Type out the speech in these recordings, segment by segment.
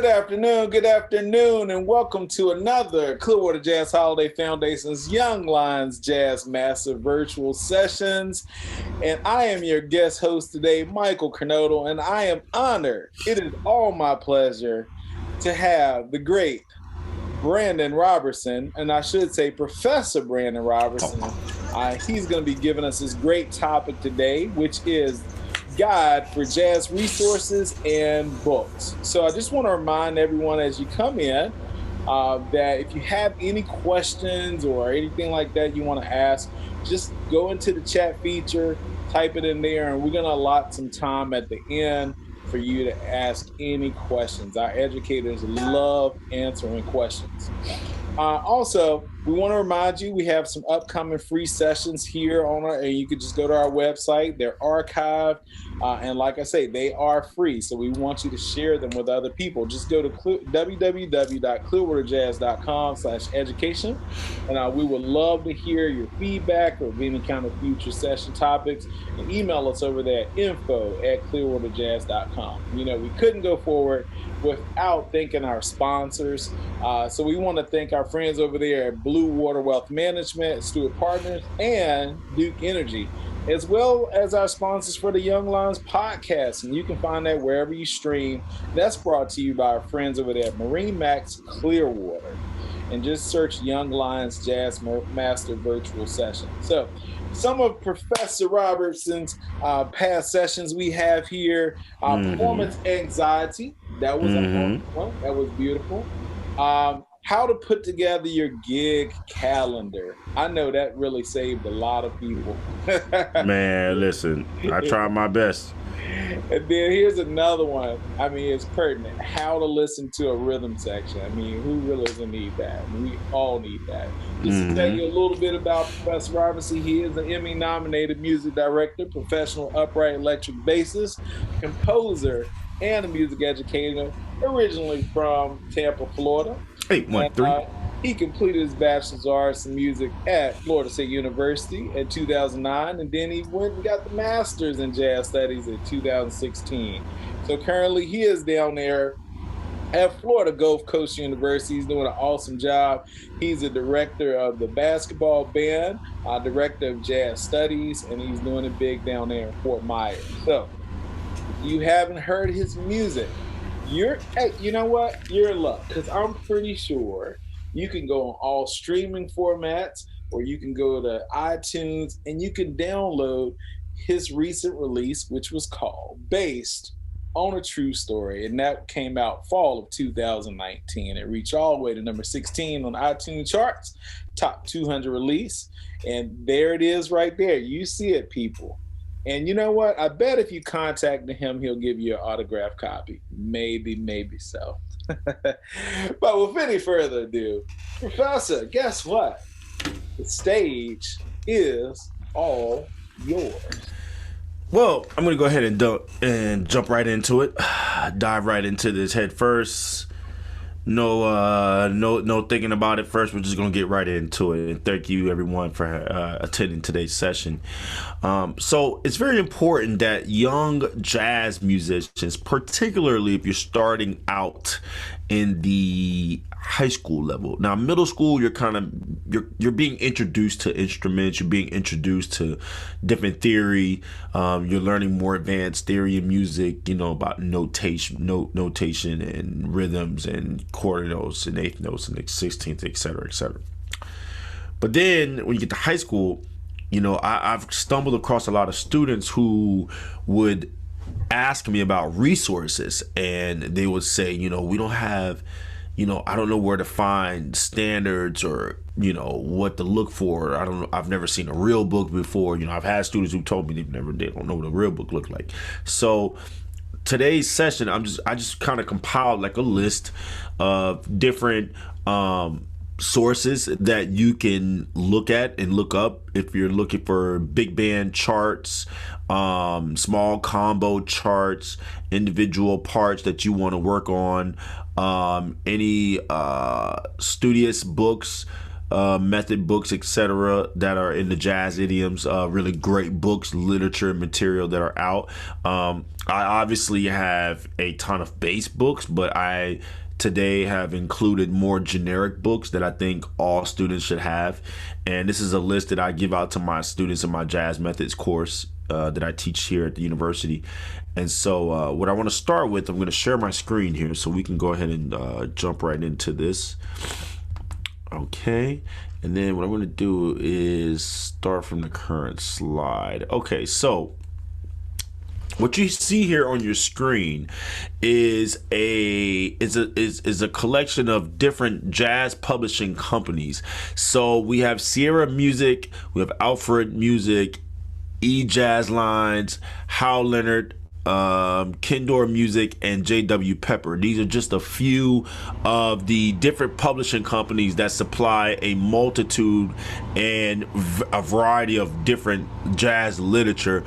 Good afternoon, and welcome to another Clearwater Jazz Holiday Foundation's Young Lions Jazz Master Virtual Sessions. And I am your guest host today, Michael Cornodal, and I am honored. It is all my pleasure to have the great Brandon Robertson, and I should say Professor Brandon Robertson. He's going to be giving us this great topic today, which is Guide for Jazz Resources and Books. So I just want to remind everyone as you come in that if you have any questions or anything like that you want to ask, just go into the chat feature, type it in there, and we're going to allot some time at the end for you to ask any questions. Our educators love answering questions. Also, we want to remind you we have some upcoming free sessions here and you can just go to our website. They're archived, and like I say, they are free. So we want you to share them with other people. Just go to www.clearwaterjazz.com/education, and we would love to hear your feedback or any kind of future session topics. And email us over there at info@clearwaterjazz.com. You know, we couldn't go forward without thanking our sponsors. So we want to thank our friends over there at Blue Water Wealth Management, Stewart Partners, and Duke Energy, as well as our sponsors for the Young Lions podcast. And you can find that wherever you stream. That's brought to you by our friends over there at Marine Max Clearwater. And just search Young Lions Jazz Master Virtual Session. So some of Professor Robertson's past sessions we have here, performance anxiety. That was a one. That was beautiful. How to put together your gig calendar. I know that really saved a lot of people. Man, listen, I tried my best. And then here's another one. I mean, it's pertinent. How to listen to a rhythm section. I mean, who really doesn't need that? We all need that. Just to tell you a little bit about Professor Robertson, he is an Emmy-nominated music director, professional upright electric bassist, composer, and a music educator, originally from Tampa, Florida. 813. He completed his bachelor's arts in music at Florida State University in 2009, and then he went and got the master's in jazz studies in 2016. So currently he is down there at Florida Gulf Coast University. He's doing an awesome job. He's a director of the basketball band, director of jazz studies, and he's doing it big down there in Fort Myers. So if you haven't heard his music, you know what? You're in luck, because I'm pretty sure you can go on all streaming formats, or you can go to iTunes and you can download his recent release, which was called Based on a True Story. And that came out fall of 2019. It reached all the way to number 16 on the iTunes charts, top 200 release. And there it is right there. You see it, people. And you know what? I bet if you contacted him, he'll give you an autographed copy. Maybe so. But with any further ado, Professor, guess what? The stage is all yours. Well, I'm going to go ahead and jump right into it. Dive right into this head first. No thinking about it first. We're just going to get right into it. And thank you, everyone, for attending today's session. So it's very important that young jazz musicians, particularly if you're starting out in the high school level. Now, middle school, you're being introduced to instruments. You're being introduced to different theory. You're learning more advanced theory in music, about notation and rhythms and quarter notes and eighth notes and 16th, et cetera, et cetera. But then when you get to high school, I've stumbled across a lot of students who would ask me about resources, and they would say, we don't have, I don't know where to find standards or, what to look for. I've never seen a real book before. I've had students who told me they don't know what a real book looked like. So today's session, I just kind of compiled like a list of different sources that you can look at and look up if you're looking for big band charts, small combo charts, individual parts that you want to work on, any studious books, method books, etc., that are in the jazz idioms. Really great books, literature, and material that are out. I obviously have a ton of bass books, but I today have included more generic books that I think all students should have. And this is a list that I give out to my students in my jazz methods course that I teach here at the university. And so what I want to start with, I'm going to share my screen here so we can go ahead and jump right into this. Okay. And then what I'm going to do is start from the current slide. Okay, so what you see here on your screen is a collection of different jazz publishing companies. So we have Sierra Music, we have Alfred Music, E-Jazz Lines, Hal Leonard, Kindor Music, and J.W. Pepper. These are just a few of the different publishing companies that supply a multitude and a variety of different jazz literature.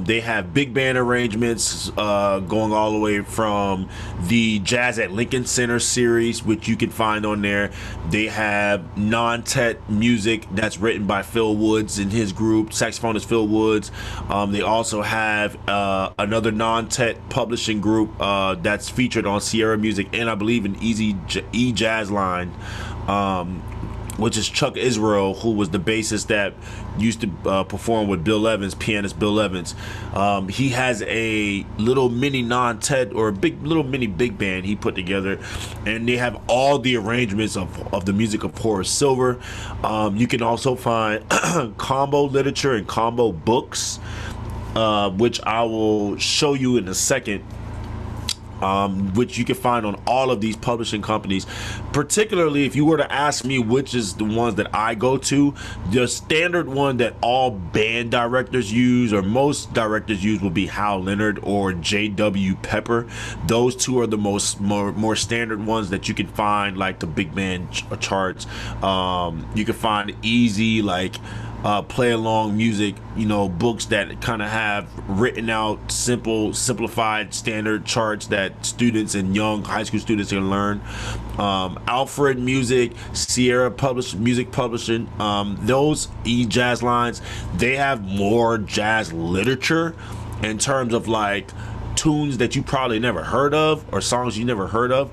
They have big band arrangements going all the way from the Jazz at Lincoln Center series, which you can find on there. They have non-tet music that's written by Phil Woods and his group, saxophonist Phil Woods. They also have another non-tet publishing group that's featured on Sierra Music, and I believe an E-Jazz Line, which is Chuck Israel, who was the bassist that used to perform with Bill Evans, pianist Bill Evans. He has a little mini non-tet or a little mini big band he put together, and they have all the arrangements of the music of Horace Silver. You can also find combo literature and combo books, which I will show you in a second, which you can find on all of these publishing companies. Particularly, if you were to ask me which is the ones that I go to, the standard one that all band directors use, or most directors use, will be Hal Leonard or J.W. Pepper. Those two are the more standard ones that you can find, like the big band charts. You can find easy, like play along music, books that kind of have written out simplified standard charts that students and young high school students can learn. Alfred Music, Sierra Music Publishing, those E-Jazz Lines, they have more jazz literature in terms of like tunes that you probably never heard of or songs you never heard of.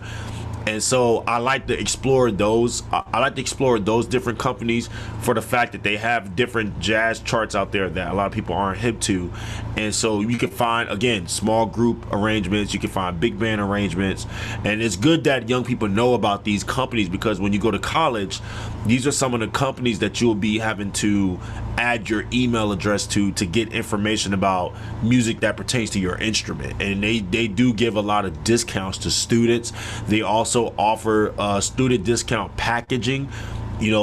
And so I like to explore those. I like to explore those different companies for the fact that they have different jazz charts out there that a lot of people aren't hip to. And so you can find, again, small group arrangements. You can find big band arrangements. And it's good that young people know about these companies, because when you go to college, these are some of the companies that you'll be having to add your email address to get information about music that pertains to your instrument. And they do give a lot of discounts to students. They also offer student discount packaging,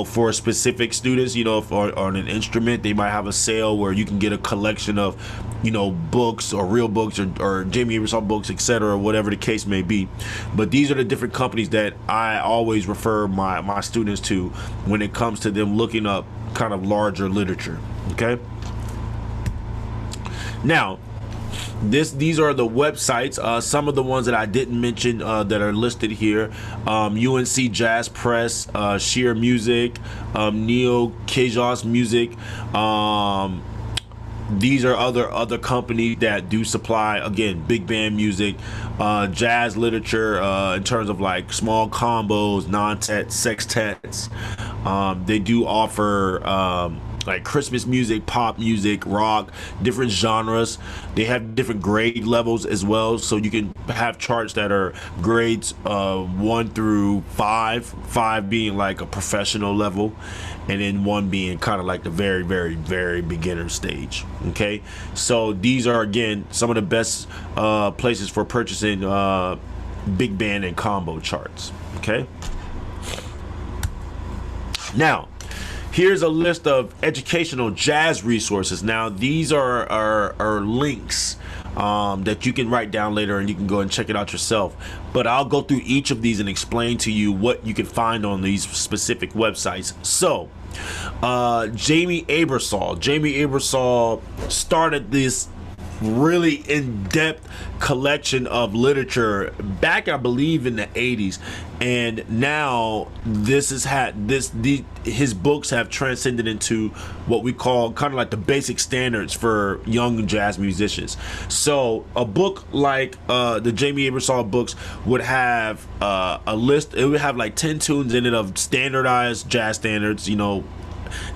for specific students. If on an instrument, they might have a sale where you can get a collection of books or real books or Jamie Emerson books, etc., whatever the case may be. But these are the different companies that I always refer my students to when it comes to them looking up kind of larger literature. Okay, now these are the websites. Some of the ones that I didn't mention that are listed here: UNC Jazz Press, Sheer Music, Neil Kajos Music. These are other companies that do supply, again, big band music, jazz literature, in terms of like small combos, non-tet, sextets. They do offer like Christmas music, pop music, rock, different genres. They have different grade levels as well, so you can have charts that are grades 1 through 5 being like a professional level, and then 1 being kind of like the very, very, very beginner stage. Okay, so these are, again, some of the best places for purchasing big band and combo charts. Okay, now here's a list of educational jazz resources. Now, these are links that you can write down later, and you can go and check it out yourself. But I'll go through each of these and explain to you what you can find on these specific websites. So, Jamie Abersol started this really in-depth collection of literature back, I believe, in the 80s, and now this has had his books have transcended into what we call kind of like the basic standards for young jazz musicians. So a book like the Jamie Aebersold books would have a list. It would have like 10 tunes in it of standardized jazz standards, you know.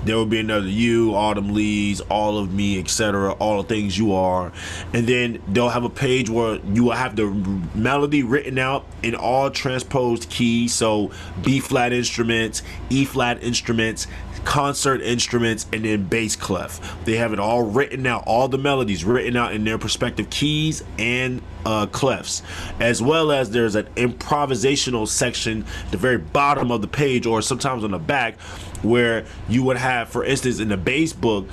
There will be another You, Autumn Leaves, All of Me, etc., All the Things You Are. And then they'll have a page where you will have the melody written out in all transposed keys. So B flat instruments, E flat instruments, concert instruments, and then bass clef. They have it all written out, all the melodies written out in their respective keys and clefs, as well as there's an improvisational section at the very bottom of the page, or sometimes on the back, where you would have, for instance, in the bass book,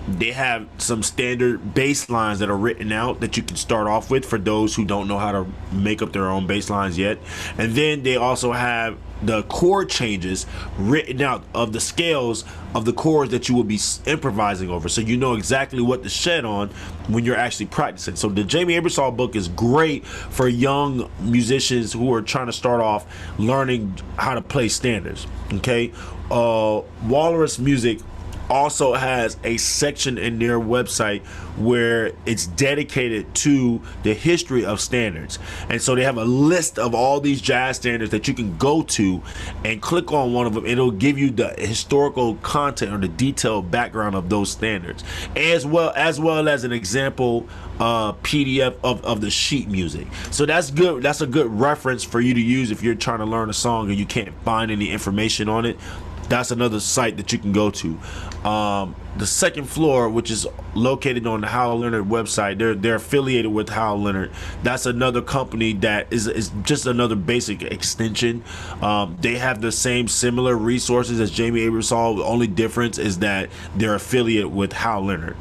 they have some standard bass lines that are written out that you can start off with for those who don't know how to make up their own bass lines yet. And then they also have the chord changes written out of the scales of the chords that you will be improvising over, so you know exactly what to shed on when you're actually practicing. So the Jamie Aebersold book is great for young musicians who are trying to start off learning how to play standards. Okay, Walrus Music also has a section in their website where it's dedicated to the history of standards, and so they have a list of all these jazz standards that you can go to and click on one of them. It'll give you the historical content or the detailed background of those standards, as well as an example PDF of the sheet music. So that's good. That's a good reference for you to use if you're trying to learn a song and you can't find any information on it. That's another site that you can go to. The second floor, which is located on the Howell Leonard website, they're affiliated with Howell Leonard. That's another company that is just another basic extension. They have the same similar resources as Jamie Aebersold. The only difference is that they're affiliated with Howell Leonard.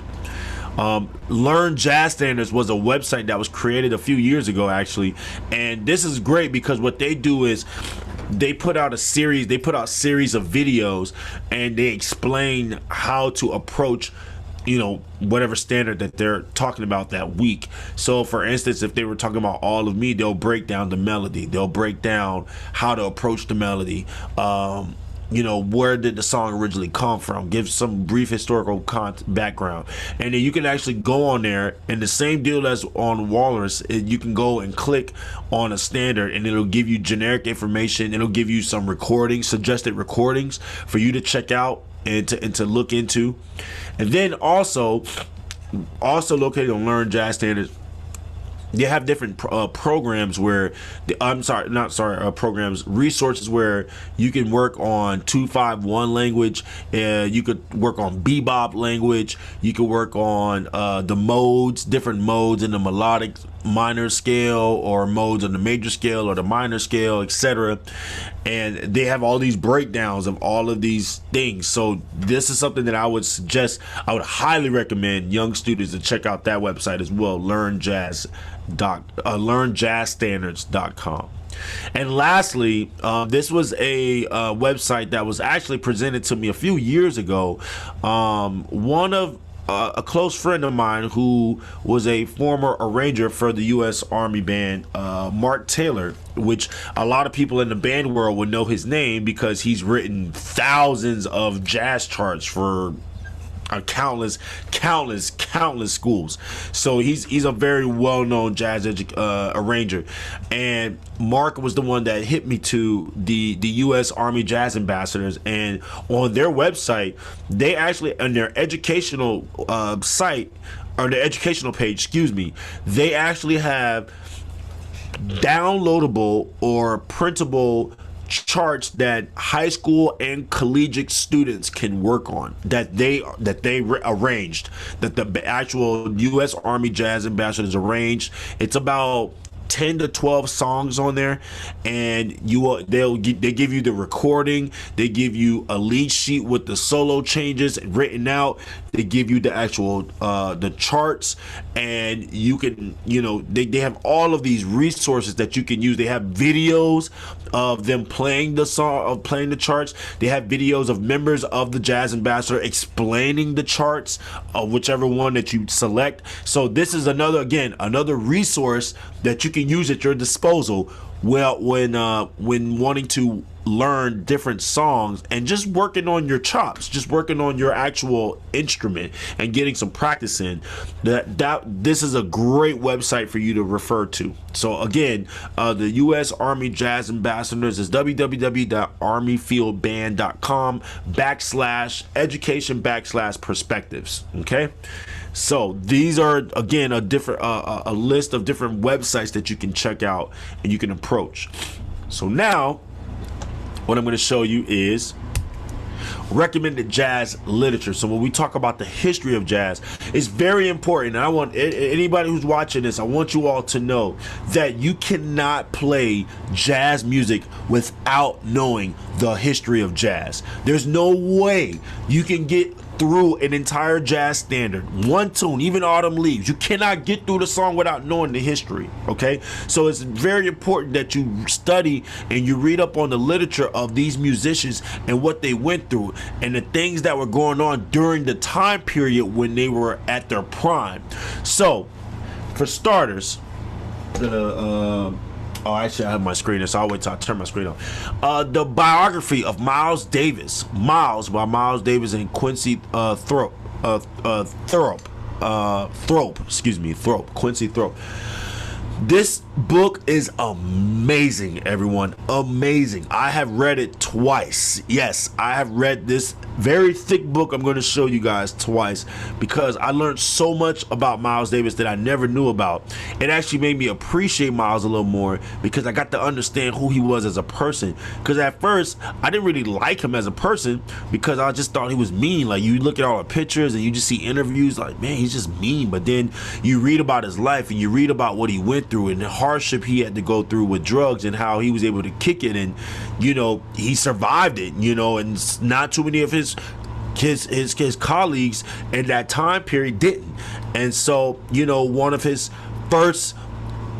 Learn Jazz Standards was a website that was created a few years ago, actually, and this is great because what they do is they put out series of videos, and they explain how to approach, you know, whatever standard that they're talking about that week. So for instance, if they were talking about All of Me, they'll break down the melody, they'll break down how to approach the melody, you know, where did the song originally come from, give some brief historical background. And then you can actually go on there, and the same deal as on Walrus, you can go and click on a standard and it'll give you generic information. It'll give you some recordings, suggested recordings for you to check out and to look into. And then also located on Learn Jazz Standards, they have different programs where resources where you can work on 251 language, you could work on bebop language, you could work on the modes, different modes in the melodic minor scale, or modes on the major scale or the minor scale, etc. And they have all these breakdowns of all of these things. So this is something that I would highly recommend young students to check out that website as well, learnjazzstandards.com. And lastly, this was a website that was actually presented to me a few years ago. One of a close friend of mine who was a former arranger for the U.S. Army Band, Mark Taylor, which a lot of people in the band world would know his name because he's written thousands of jazz charts for countless schools. So he's a very well-known jazz arranger, and Mark was the one that hit me to the U.S. Army Jazz Ambassadors, and on their website, they actually, on their educational site, or their educational page, they actually have downloadable or printable charts that high school and collegiate students can work on, that they arranged, that the actual U.S. Army Jazz Ambassadors arranged. It's about 10 to 12 songs on there, and they give you the recording, they give you a lead sheet with the solo changes written out, they give you the actual the charts, and you can, they have all of these resources that you can use. They have videos of them playing the song, of playing the charts. They have videos of members of the Jazz Ambassador explaining the charts of whichever one that you select. So this is another resource that you can use at your disposal, well, when wanting to learn different songs and just working on your chops, just working on your actual instrument and getting some practice in. This is a great website for you to refer to. So again, the U.S. Army Jazz Ambassadors is www.armyfieldband.com/education/perspectives. Okay. So these are, again, a list of different websites that you can check out and you can approach. So now what I'm going to show you is recommended jazz literature. So when we talk about the history of jazz, it's very important. And I want anybody who's watching this, I want you all to know that you cannot play jazz music without knowing the history of jazz. There's no way you can get through an entire jazz standard, one tune, even Autumn Leaves. You cannot get through the song without knowing the history. Okay, so it's very important that you study and you read up on the literature of these musicians and what they went through and the things that were going on during the time period when they were at their prime. So for starters, actually, I have my screen, so I'll wait till I turn my screen off. The biography of Miles Davis, Miles by Miles Davis and Quincy Thorpe, Quincy Thorpe. This book is amazing, everyone. Amazing. I have read it twice. Yes, I have read this very thick book I'm going to show you guys twice because I learned so much about Miles Davis that I never knew about. It actually made me appreciate Miles a little more because I got to understand who he was as a person. Because at first, I didn't really like him as a person because I just thought he was mean. Like, you look at all the pictures and you just see interviews like, man, he's just mean. But then you read about his life and you read about what he went through and the hardship he had to go through with drugs and how he was able to kick it, and he survived it, and not too many of his colleagues in that time period didn't. And so one of his first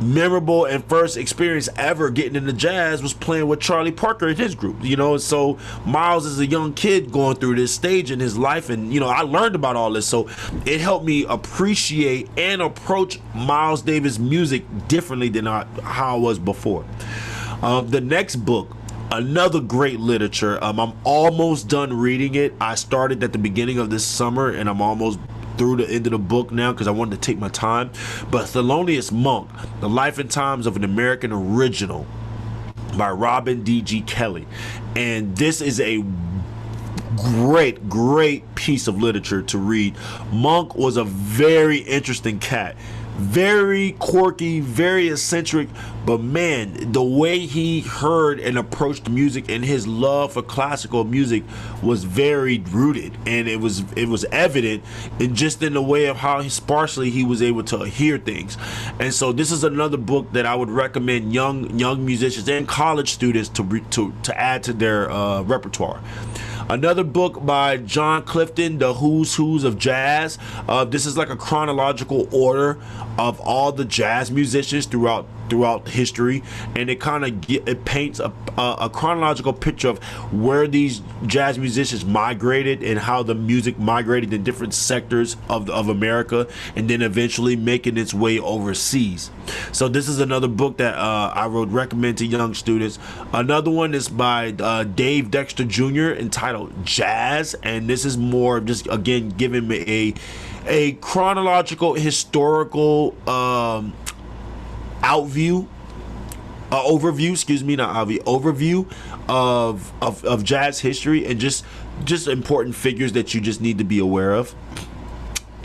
memorable and first experience ever getting into jazz was playing with Charlie Parker and his group, so Miles is a young kid going through this stage in his life, and I learned about all this, so it helped me appreciate and approach Miles Davis music differently than how I was before. The next book, another great literature. I'm almost done reading it. I started at the beginning of this summer and I'm almost through the end of the book now because I wanted to take my time. But Thelonious Monk, The Life and Times of an American Original by Robin D.G. Kelly. And this is a great piece of literature to read. Monk was a very interesting cat. Very quirky, very eccentric, but man, the way he heard and approached music and his love for classical music was very rooted, and it was evident in the way of how sparsely he was able to hear things. And so this is another book that I would recommend young musicians and college students to add to their repertoire. Another book by John Clifton, The Who's Who's of Jazz. This is like a chronological order of all the jazz musicians throughout history, and it kind of paints a chronological picture of where these jazz musicians migrated and how the music migrated in different sectors of America, and then eventually making its way overseas. So this is another book that I would recommend to young students. Another one is by Dave Dexter Jr. entitled Jazz, and this is more just, again, giving me a chronological historical overview of jazz history and just important figures that you just need to be aware of.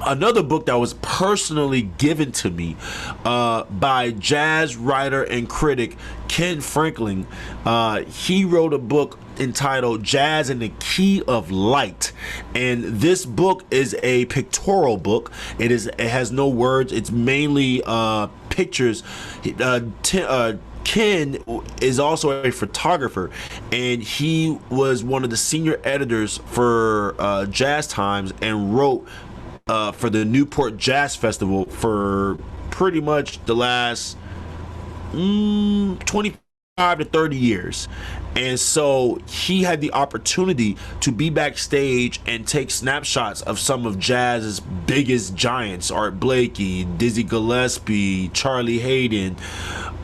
Another book that was personally given to me by jazz writer and critic Ken Franklin. He wrote a book entitled Jazz in the Key of Light, and this book is a pictorial book. It has no words. It's mainly pictures. Ken is also a photographer, and he was one of the senior editors for Jazz Times and wrote for the Newport Jazz Festival for pretty much the last 25 to 30 years. And so he had the opportunity to be backstage and take snapshots of some of jazz's biggest giants: Art Blakey, Dizzy Gillespie, Charlie Hayden,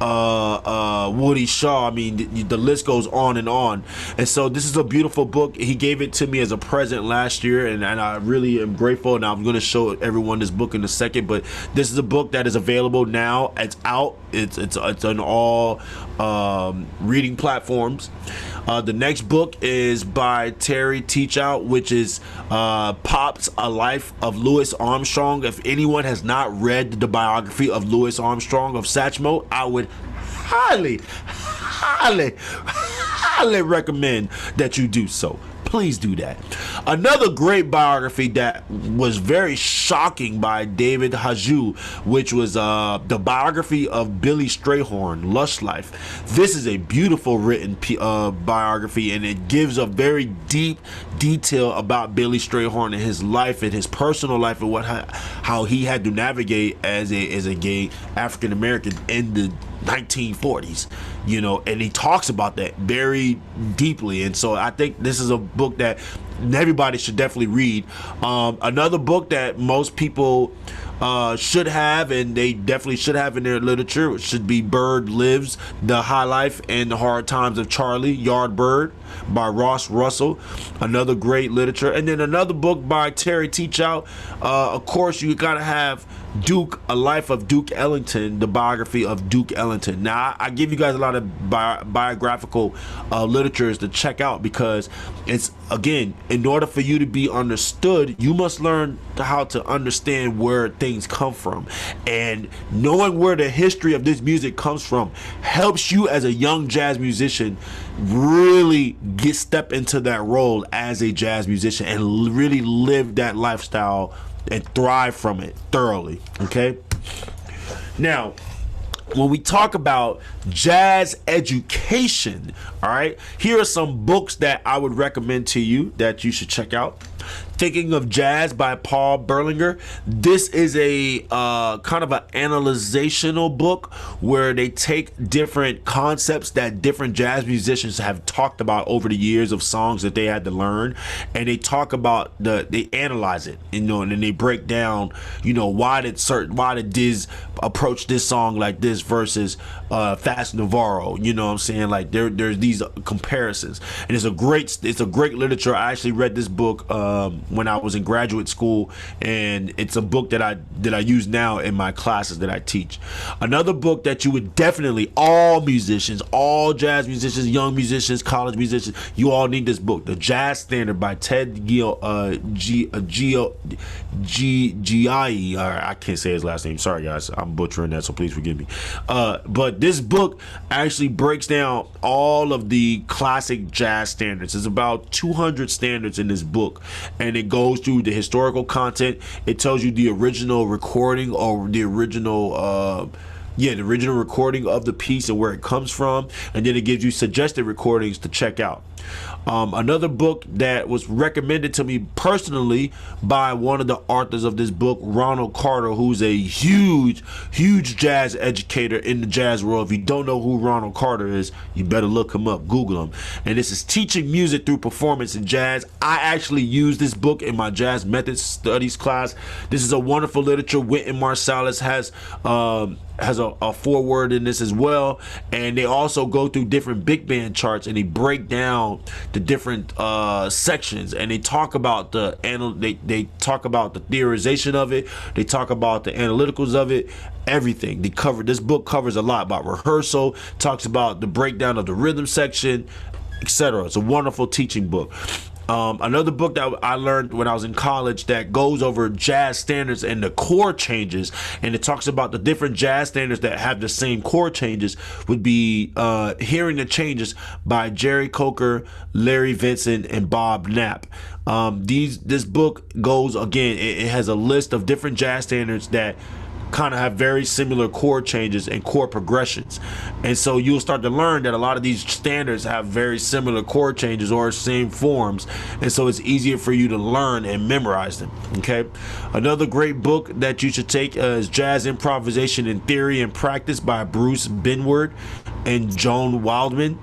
Woody Shaw. I mean, the list goes on and on. And so this is a beautiful book. He gave it to me as a present last year, and I really am grateful. And I'm going to show everyone this book in a second, but this is a book that is available now. It's out. It's on all reading platforms. The next book is by Terry Teachout, which is Pops: A Life of Louis Armstrong. If anyone has not read the biography of Louis Armstrong of Satchmo, I would highly recommend that you do so. Please do that. Another great biography that was very shocking by David Haju, which was the biography of Billy Strayhorn, Lush Life. This is a beautiful written biography, and it gives a very deep detail about Billy Strayhorn and his life and his personal life and how he had to navigate as a gay African American in the 1940s, and he talks about that very deeply. And so I think this is a book that everybody should definitely read. Another book that most people should have, and they definitely should have in their literature, should be Bird Lives: The High Life and the Hard Times of Charlie Yardbird by Ross Russell. Another great literature. And then another book by Terry Teachout. Of course, you gotta have Duke: A Life of Duke Ellington, the biography of Duke Ellington. Now, I give you guys a lot of biographical literatures to check out, because it's, again, in order for you to be understood, you must learn how to understand where things come from. And knowing where the history of this music comes from helps you as a young jazz musician really step into that role as a jazz musician and really live that lifestyle and thrive from it thoroughly. Okay, now when we talk about jazz education, all right, here are some books that I would recommend to you that you should check out. Thinking of Jazz by Paul Berlinger. This is a kind of an analyzational book where they take different concepts that different jazz musicians have talked about over the years of songs that they had to learn, and they talk about they analyze it, and then they break down, why did Diz approach this song like this versus Fats Navarro. You know what I'm saying? Like there's these comparisons, and it's a great literature. I actually read this book when I was in graduate school, and it's a book that I use now in my classes that I teach. Another book that you would definitely, all musicians, all jazz musicians, young musicians, college musicians, you all need this book, The Jazz Standard by Ted Gioia. I can't say his last name. Sorry guys, I'm butchering that, so please forgive me. But this book actually breaks down all of the classic jazz standards. There's about 200 standards in this book, and it goes through the historical content. It tells you the original recording, or the original recording of the piece and where it comes from, and then it gives you suggested recordings to check out. Another book that was recommended to me personally by one of the authors of this book, Ronald Carter, who's a huge jazz educator in the jazz world. If you don't know who Ronald Carter is, you better look him up, Google him. And this is Teaching Music Through Performance in Jazz. I actually use this book in my jazz methods studies class. This is a wonderful literature. Wynton Marsalis has a foreword in this as well, and they also go through different big band charts, and they break down the different sections, and they talk about they talk about the theorization of it, they talk about the analyticals of it, everything. This book covers a lot about rehearsal, talks about the breakdown of the rhythm section, etc. It's a wonderful teaching book. Another book that I learned when I was in college that goes over jazz standards and the chord changes, and it talks about the different jazz standards that have the same chord changes, would be Hearing the Changes by Jerry Coker, Larry Vincent, and Bob Knapp. This book goes, again, it has a list of different jazz standards that kind of have very similar chord changes and chord progressions. And so you'll start to learn that a lot of these standards have very similar chord changes or same forms. And so it's easier for you to learn and memorize them. Okay. Another great book that you should take is Jazz Improvisation in Theory and Practice by Bruce Benward and Joan Wildman.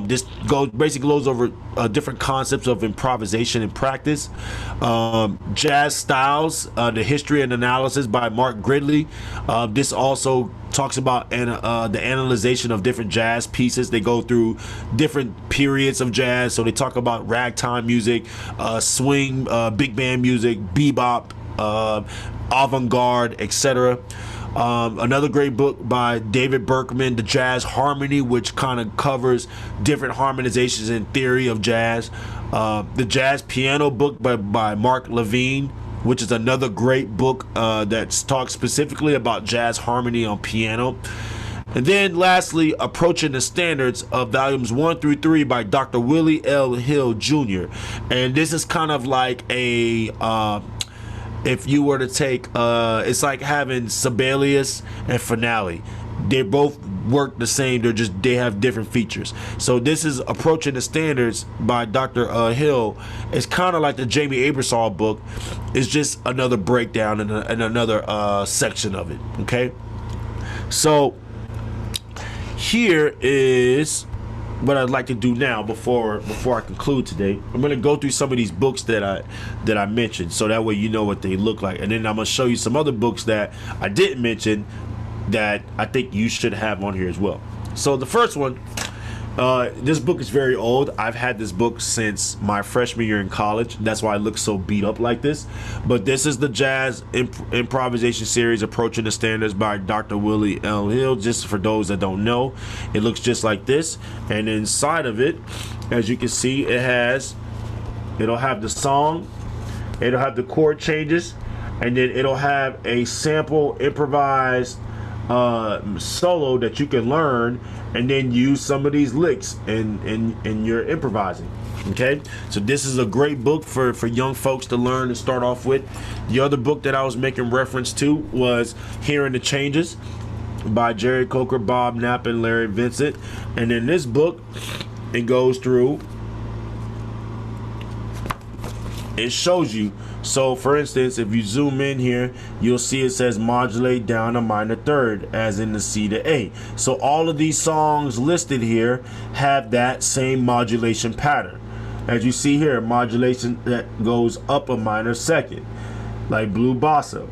This basically goes over different concepts of improvisation and practice. Jazz Styles, The History and Analysis by Mark Gridley. This also talks about the analyzation of different jazz pieces. They go through different periods of jazz. So they talk about ragtime music, swing, big band music, bebop, avant-garde, etc. Another great book by David Berkman, The Jazz Harmony, which kind of covers different harmonizations and theory of jazz. The Jazz Piano book by Mark Levine, which is another great book that talks specifically about jazz harmony on piano. And then lastly, Approaching the Standards of volumes 1 through 3 by Dr. Willie L. Hill Jr. And this is kind of like a if you were to take it's like having Sibelius and Finale. They both work the same, they have different features. So this is Approaching the Standards by Dr. Hill. It's kind of like the Jamie Aebersold book. It's just another breakdown and another section of it. Okay, so here is what I'd like to do now before I conclude today. I'm going to go through some of these books that I mentioned, so that way you know what they look like, and then I'm going to show you some other books that I didn't mention that I think you should have on here as well. So the first one, this book is very old. I've had this book since my freshman year in college. That's why I look so beat up like this. But this is the Jazz Improvisation Series, Approaching the Standards by Dr. Willie L. Hill. Just for those that don't know, it looks just like this. And inside of it, as you can see, it'll have the song, it'll have the chord changes, and then it'll have a sample improvised solo that you can learn and then use some of these licks in your improvising. Okay, so this is a great book for young folks to learn and start off with. The other book that I was making reference to was Hearing the Changes by Jerry Coker, Bob Knapp, and Larry Vincent. And in this book, it goes through, it shows you. So for instance, if you zoom in here, you'll see it says modulate down a minor third, as in the C to A. So all of these songs listed here have that same modulation pattern. As you see here, modulation that goes up a minor second, like Blue Bossa,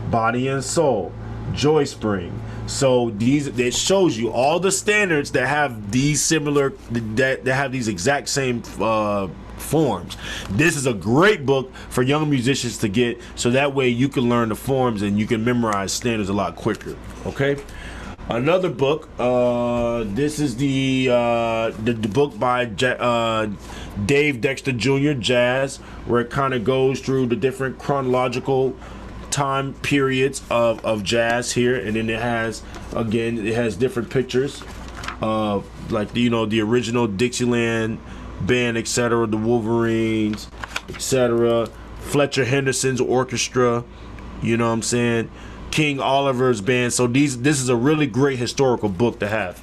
Body and Soul, Joy Spring. So it shows you all the standards that have these similar, that have these exact same forms. This is a great book for young musicians to get, so that way you can learn the forms and you can memorize standards a lot quicker. Okay. Another book, this is the book by Dave Dexter Jr., Jazz, where it kind of goes through the different chronological time periods of jazz here, and then it has different pictures of, like, the original Dixieland band, etc., the Wolverines, etc., Fletcher Henderson's orchestra, you know what I'm saying, King Oliver's band. So this is a really great historical book to have.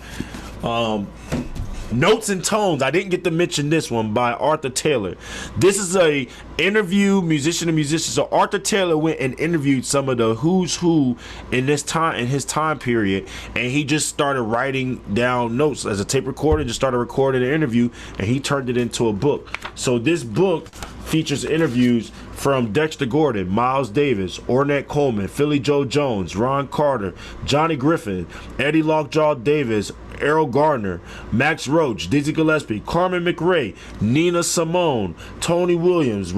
Notes and Tones, I didn't get to mention this one, by Arthur Taylor. This is a interview musician to musician. So Arthur Taylor went and interviewed some of the who's who in his time period, and he just started writing down notes as a tape recorder, just started recording an interview, and he turned it into a book. So this book features interviews from Dexter Gordon, Miles Davis, Ornette Coleman, Philly Joe Jones, Ron Carter, Johnny Griffin, Eddie Lockjaw Davis, Errol Gardner, Max Roach, Dizzy Gillespie, Carmen McRae, Nina Simone, Tony Williams,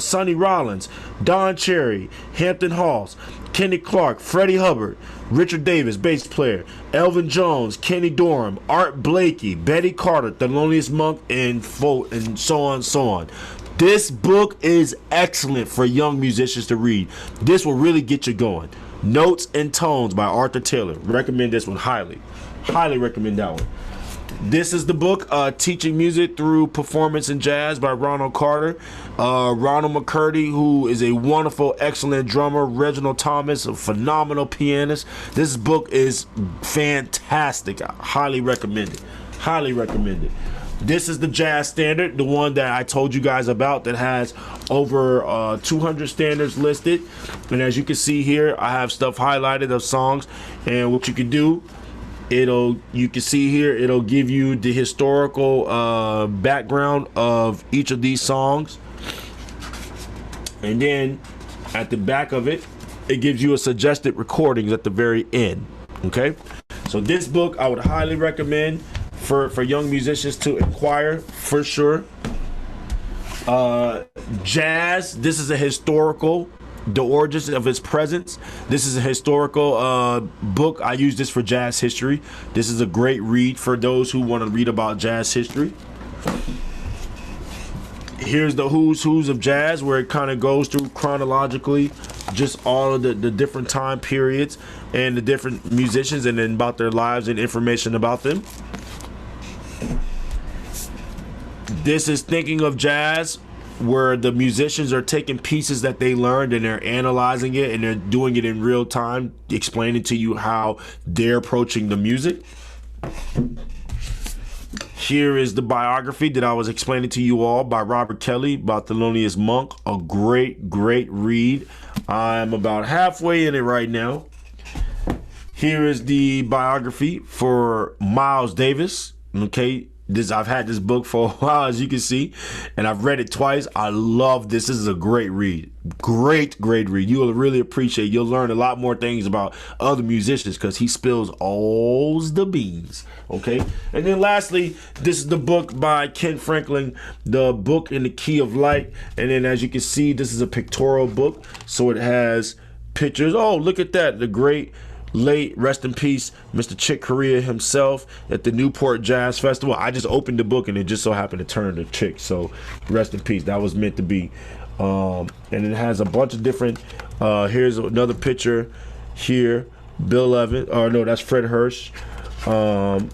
Sonny Rollins, Don Cherry, Hampton Halls, Kenny Clark, Freddie Hubbard, Richard Davis, bass player, Elvin Jones, Kenny Dorham, Art Blakey, Betty Carter, Thelonious Monk, and so on and so on. This book is excellent for young musicians to read. This will really get you going. Notes and Tones by Arthur Taylor. Recommend this one highly. Highly recommend that one. This is the book, Teaching Music Through Performance in Jazz by Ronald Carter. Ronald McCurdy, who is a wonderful, excellent drummer. Reginald Thomas, a phenomenal pianist. This book is fantastic. I highly recommend it. Highly recommend it. This is the Jazz Standard, the one that I told you guys about that has over 200 standards listed. And as you can see here, I have stuff highlighted of songs. And what you can do, you can see here, it'll give you the historical background of each of these songs. And then at the back of it, it gives you a suggested recordings at the very end. Okay? So this book I would highly recommend for young musicians to acquire for sure. Jazz, this is a historical, the origins of its presence. This is a historical book. I use this for jazz history. This is a great read for those who want to read about jazz history. Here's the who's of jazz, where it kind of goes through chronologically just all of the different time periods and the different musicians, and then about their lives and information about them. This is Thinking of Jazz, where the musicians are taking pieces that they learned and they're analyzing it and they're doing it in real time, explaining to you how they're approaching the music. Here is the biography that I was explaining to you all by Robert Kelly about Thelonious Monk. A great read. I'm about halfway in it right now. Here is the biography for Miles Davis. Okay, I've had this book for a while, as you can see, and I've read it twice. I love this. This is a great read. Great read. You will really appreciate. You'll learn a lot more things about other musicians because he spills all the beans. Okay. And then lastly, this is the book by Ken Franklin, The Book in the Key of Light. And then as you can see, this is a pictorial book. So it has pictures. Oh, look at that. The great late, rest in peace, Mr. Chick Corea himself at the Newport Jazz Festival. I just opened the book and it just so happened to turn to Chick. So rest in peace. That was meant to be. And it has a bunch of different, here's another picture here. Bill Evans, or no, that's Fred Hirsch. And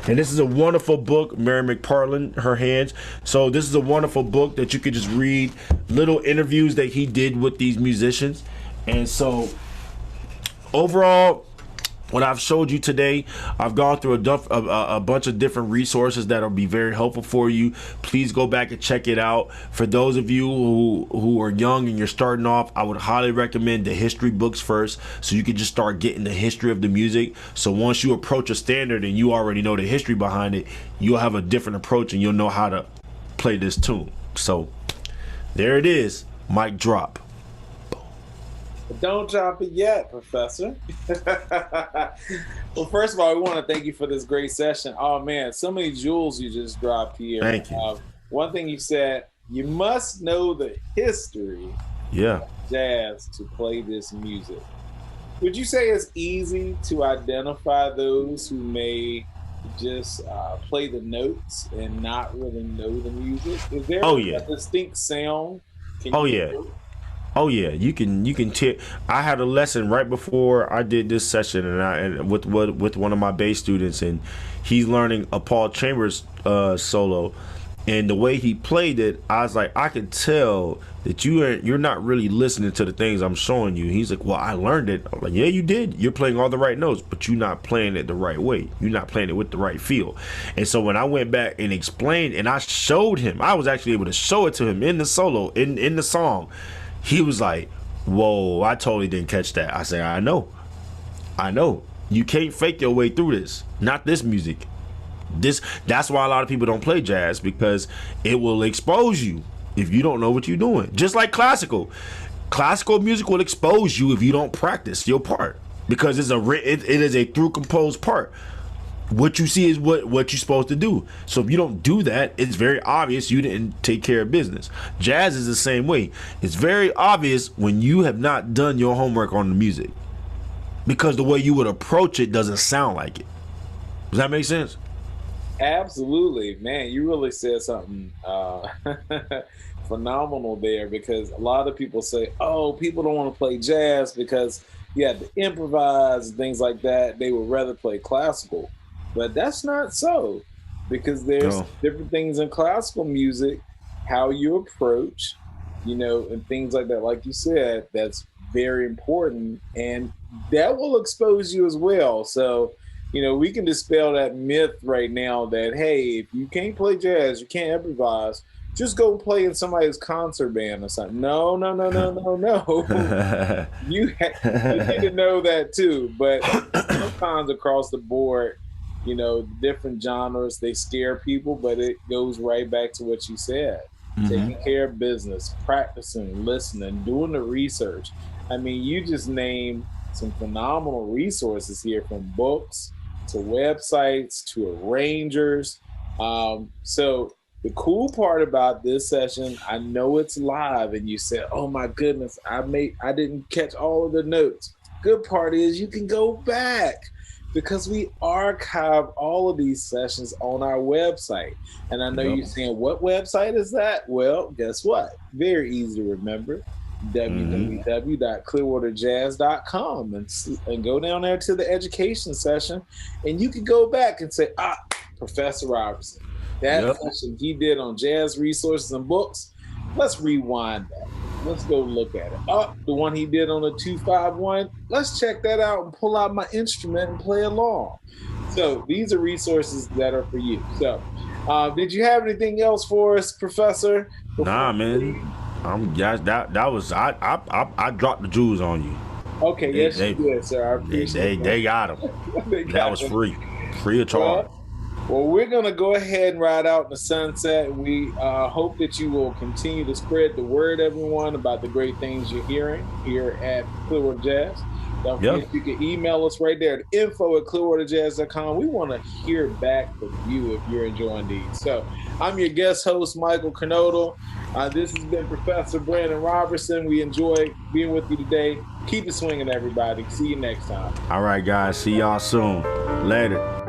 this is a wonderful book, Mary McPartland, Her Hands. So this is a wonderful book that you could just read little interviews that he did with these musicians. And so overall, what I've showed you today, I've gone through a bunch of different resources that will be very helpful for you. Please go back and check it out. For those of you who are young and you're starting off, I would highly recommend the history books first, so you can just start getting the history of the music. So once you approach a standard and you already know the history behind it, you'll have a different approach and you'll know how to play this tune. So there it is. Mic drop. But don't drop it yet, Professor. Well, first of all, we want to thank you for this great session. Oh, man, so many jewels you just dropped here. Thank you. One thing you said, you must know the history of jazz to play this music. Would you say it's easy to identify those who may just play the notes and not really know the music? Is there a distinct sound? Oh yeah, you can tell. I had a lesson right before I did this session, and with one of my bass students, and he's learning a Paul Chambers solo, and the way he played it, I was like, I could tell that you're not really listening to the things I'm showing you. He's like, well, I learned it. I'm like, yeah, you did. You're playing all the right notes, but you're not playing it the right way. You're not playing it with the right feel. And so when I went back and explained, and I showed him, I was actually able to show it to him in the solo, in the song. He was like, whoa, I totally didn't catch that. I said, I know. You can't fake your way through this. Not this music. That's why a lot of people don't play jazz, because it will expose you if you don't know what you're doing. Just like classical. Classical music will expose you if you don't practice your part, because it is a through composed part. What you see is what you're supposed to do. So if you don't do that, it's very obvious you didn't take care of business. Jazz is the same way. It's very obvious when you have not done your homework on the music, because the way you would approach it doesn't sound like it. Does that make sense? Absolutely, man. You really said something phenomenal there, because a lot of people say, oh, people don't want to play jazz because you have to improvise and things like that. They would rather play classical. But that's not so, because there's No. different things in classical music, how you approach, and things like that. Like you said, that's very important, and that will expose you as well. So, we can dispel that myth right now that, hey, if you can't play jazz, you can't improvise, just go play in somebody's concert band or something. No, no, no, no, no, no. You need to know that too. But sometimes across the board, different genres, they scare people, but it goes right back to what you said. Mm-hmm. Taking care of business, practicing, listening, doing the research. I mean, you just named some phenomenal resources here, from books to websites to arrangers. So the cool part about this session, I know it's live, and you said, "Oh my goodness, I didn't catch all of the notes." Good part is you can go back, because we archive all of these sessions on our website. And I know Yep. you're saying, what website is that? Well, guess what? Very easy to remember. Mm-hmm. www.clearwaterjazz.com, and go down there to the education session, and you can go back and say, Professor Robertson, that Yep. session he did on jazz resources and books, let's rewind that. Let's go look at it. The one he did on the 251, let's check that out and pull out my instrument and play along. So these are resources that are for you. So did you have anything else for us, Professor? Nah, man. That was I dropped the jewels on you. Okay, yes, you did, sir. I appreciate They got them. That was free of charge. Well, we're going to go ahead and ride out in the sunset. We hope that you will continue to spread the word, everyone, about the great things you're hearing here at Clearwater Jazz. Don't forget, you can email us right there at info@clearwaterjazz.com. We want to hear back from you if you're enjoying these. So I'm your guest host, Michael Kernodle. This has been Professor Brandon Robertson. We enjoy being with you today. Keep it swinging, everybody. See you next time. All right, guys. See y'all soon. Later.